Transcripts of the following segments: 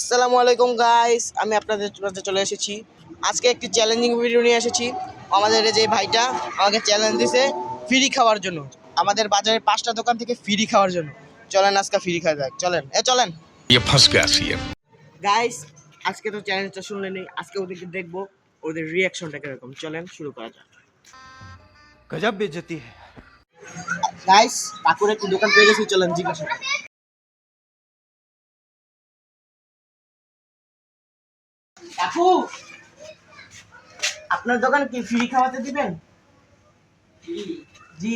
আসসালামু আলাইকুম গাইস, আমি আপনাদের কাছে চলে এসেছি। আজকে একটি চ্যালেঞ্জিং ভিডিও নিয়ে এসেছি। আমাদের যে ভাইটা আমাকে চ্যালেঞ্জ দিয়েছে ফ্রি খাওয়ার জন্য, আমাদের বাজারের 5টা দোকান থেকে ফ্রি খাওয়ার জন্য। চলেন আজকে ফ্রি খাওয়া যাক, চলেন গাইস। আজকে তো চ্যালেঞ্জটা শুনলেনই, আজকে ওদেরকে দেখবো ওদের রিয়াকশনটা কিরকম। চলেন শুরু করা যাক। गजब बेइज्जती है। গাইস, কাকুর একটি দোকান পেয়ে গেছি, চলেন জিজ্ঞাসা করি। কাকু, আপনার দোকান কি ফ্রি খাওয়াতে দিবেন? জি,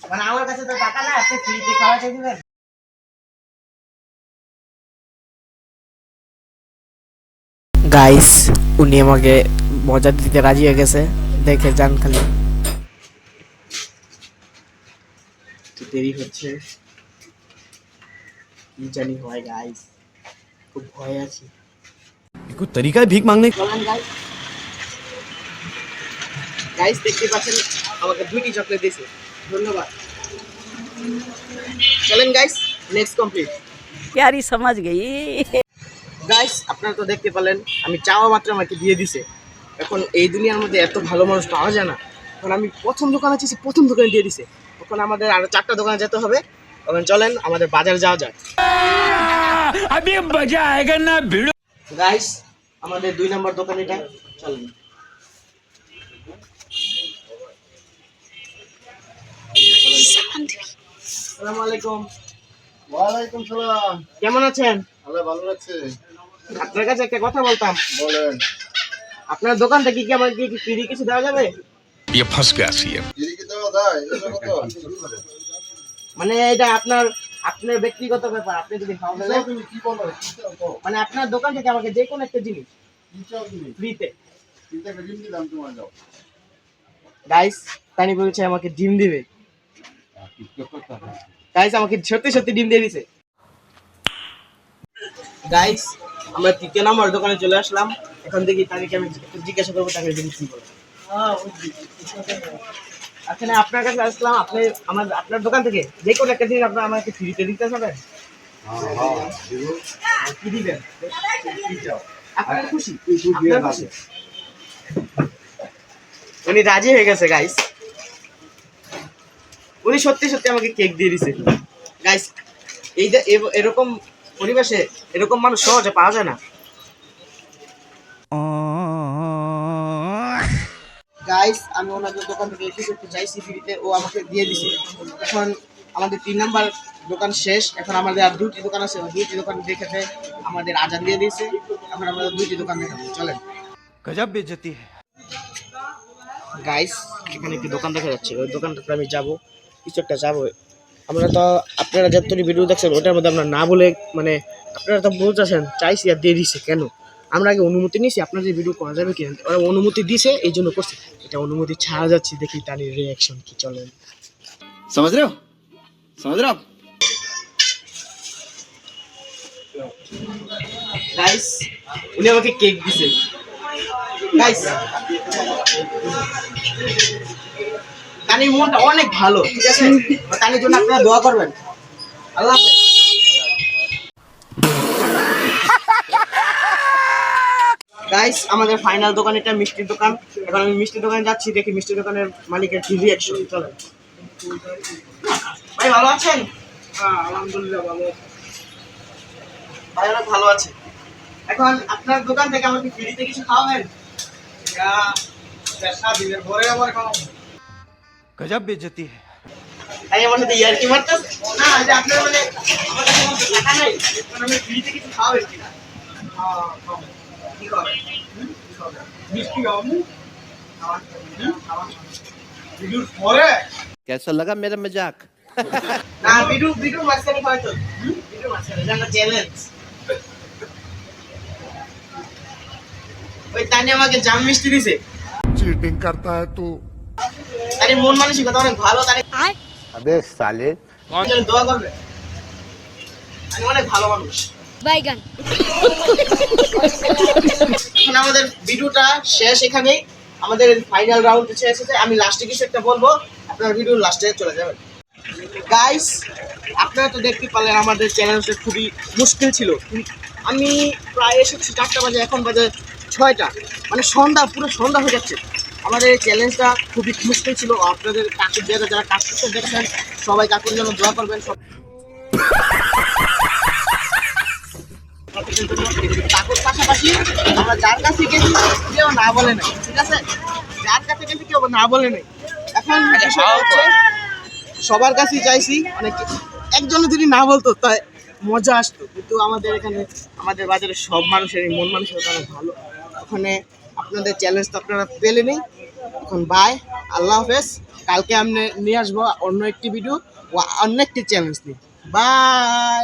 মানে আমার কাছে তো টাকা নাই, আপনি ফ্রিতে খাওয়াতে দিবেন? গাইস, উনি আমাকে মজা দিতে রাজি হয়ে গেছে, দেখে যান খালি। তো দেরি হচ্ছে, কি জানি হয় গাইস, খুব ভয় আছি। कोई तरीका है भीख मांगने का? চলেন গাইস। গাইস দেখতে পাচ্ছেন আমাকে 2টি চকলেট দিয়েছে, ধন্যবাদ। চলেন গাইস, নেক্সট কমপ্লিট। प्यारी समझ गई। গাইস আপনারা তো দেখতে পেলেন, আমি চাওয়া মাত্র আমাকে দিয়ে দিছে। এখন এই দুনিয়ার মধ্যে এত ভালো মানুষ পাওয়া যায় না। এখন আমি প্রথম দোকানে চেয়েছি, প্রথম দোকানে দিয়ে দিছে। এখন আমাদের আরো 4টা দোকানে যেতে হবে। এখন চলেন আমাদের বাজারে যাওয়া যাক। अभी मजा आएगा ना भिड़ो। গাইস, আমাদের 2 নম্বর দোকান এটা, চলেন। আসসালামু আলাইকুম। ওয়ালাইকুম সালাম। কেমন আছেন? আল্লাহ ভালো রাখছে। আপনার কাছে একটা কথা বলতাম। বলেন। আপনার দোকান থেকে কি আমাকে কি ফ্রি কিছু দেওয়া যাবে? ফ্রি কি দেওয়া যায়? এটা কত? মানে এটা আপনার ব্যক্তিগত ব্যাপার, আপনি যদি খাওয়াতে দেন। তুমি কি বলো? কি চাও কও? মানে আপনার দোকান থেকে আমাকে যে কোনো একটা জিনিস কি চাও তুমি? ফ্রিতে। চিন্তা করে ডিম দিলাম তোমার যাও। গাইস, তানি বলছে আমাকে ডিম দিবে। গাইস, আমাকে সত্যি সত্যি ডিম দিয়ে দিছে। গাইস, আমরা 3 নম্বর দোকানে চলে আসলাম। এখন দেখি তানিকে আমি একটু জিজ্ঞাসা করবো তাকে ডিম কি বলে। আচ্ছা, আপনার কাছে আসলাম, আপনি আপনার দোকান থেকে যে কোনো একটা জিনিস আপনার আমাকে ফ্রিতে দিতে পারবেন? কি দিবেন? কি চাও? আপনার খুশি? দিয়ে আপনার খুশি? উনি রাজি হয়ে গেছে গাইস। উনি সত্যি সত্যি আমাকে কেক দিয়ে দিছে। গাইস, এই যে এরকম পরিবেশে এরকম মানুষ সহজে পাওয়া যায় না। গাইস, আমি ওনাদের দোকান থেকে এসে করতে চাইছি ফ্রিতে, ও আমাকে দিয়ে দিছে। এখন আমাদের 3 নাম্বার দোকান শেষ। এখন আমাদের আর 2টি দোকান আছে, ওই 2টি দোকান দেখেতে আমাদের আজান দিয়ে দিয়েছে। এখন আমরা 2টি দোকান দেখাবো, চলেন। गजब बेइज्जती है। গাইস, এখানে একটি দোকান দেখা যাচ্ছে, ওই দোকানটাতে আমি যাবো, কিছু একটা যাবো। আমরা তো, আপনারা যতটি ভিডিও দেখছেন ওটার মধ্যে আমরা না বলে, মানে আপনারা তো বুঝতেছেন চাইছি আর দিয়ে দিছে কেন। আমরা আগে অনুমতি নিয়েছি আপনার যে ভিডিও করা যাবে কিনা, ওরা অনুমতি দিছে এই জন্য করছি। এটা অনুমতি ছাড়া যাচ্ছি, দেখি তানির রিয়াকশন কি। চলেন। समझ रहे हो? समझ रहे हो आप? গাইস, উনি আমাকে কেক দিছে। গাইস, তানির মনটা অনেক ভালো, ঠিক আছে? তানির জন্য আপনারা দোয়া করবেন। আল্লাহ হাফেজ। গাইস, আমাদের ফাইনাল দোকান এটা, মিষ্টির দোকান। এখন আমি মিষ্টির দোকানে যাচ্ছি, দেখি মিষ্টির দোকানের মালিকের কি রিয়াকশন। চলেন। ভাই ভালো আছেন? হ্যাঁ, আলহামদুলিল্লাহ ভালো। ভাই অনেক ভালো আছে। এখন আপনার দোকান থেকে আমাকে ফ্রিতে কিছু খাওয়াবেন? পেশা দিনের পরে আমার খাওয়া। गजब बेइज्जती है। তাই আমার সাথে ইয়ার্কি মারতেছে না, যে আপনার মানে আমার কাছে কোনো টাকা নাই, এখন আমি ফ্রিতে কিছু খাওয়াবেন কিনা? কি খাওয়াবেন? মিষ্টি খাওয়াবো। ভিডিওর পরে कैसा लगा मेरा मजाक? না, ভিডিও মাঝখানে খাওয়াইতো। ভিডিও মাঝখানে, জানা চ্যালেঞ্জ। ওই তানি আমাকে জাম মিষ্টি দিছে। चीटिंग करता है तू। তানি মন মানসিকতা অনেক ভালো। তানি अबे साले। জন্য দোয়া করবে। আমি অনেক ভালো মানুষ। बैगन। এখন আমাদের ভিডিওটা শেষ এখানেই, আমাদের ফাইনাল রাউন্ড শেষ হয়েছে। আমি লাস্টে কিছু একটা বলবো, আপনার ভিডিও লাস্টে চলে যাবেন। গাইস, আপনারা তো দেখতে পারলেন আমাদের চ্যালেঞ্জটা খুবই মুশকিল ছিল। আমি প্রায় এসেছি 4টা বাজে, এখন বাজে 6টা, মানে সন্ধ্যা, পুরো সন্ধ্যা হয়ে যাচ্ছে। আমাদের এই চ্যালেঞ্জটা খুবই মুশকিল ছিল। আপনাদের কাকুর যারা কাজ করতে দেখছেন সবাই কাকুর জন্য দোয়া করবেন। কাকুর পাশাপাশি আমরা যার কাছে গেছি কেউ না বলে নাই, ঠিক আছে? যার কাছে গেছি কেউ না বলে নাই। এখন বিষয়টা হচ্ছে সবার কাছেই চাইছি, মানে একজন যদি না বলতো তাই মজা আসতো, কিন্তু আমাদের এখানে আমাদের বাজারে সব মানুষেরই মন মানসিকতা অনেক ভালো। ওখানে আপনাদের চ্যালেঞ্জ তো আপনারা পেলে নেই। এখন বাই, আল্লাহ হাফেজ। কালকে আমি নিয়ে আসবো অন্য একটি ভিডিও ও অন্য একটি চ্যালেঞ্জ নিয়ে। বাই।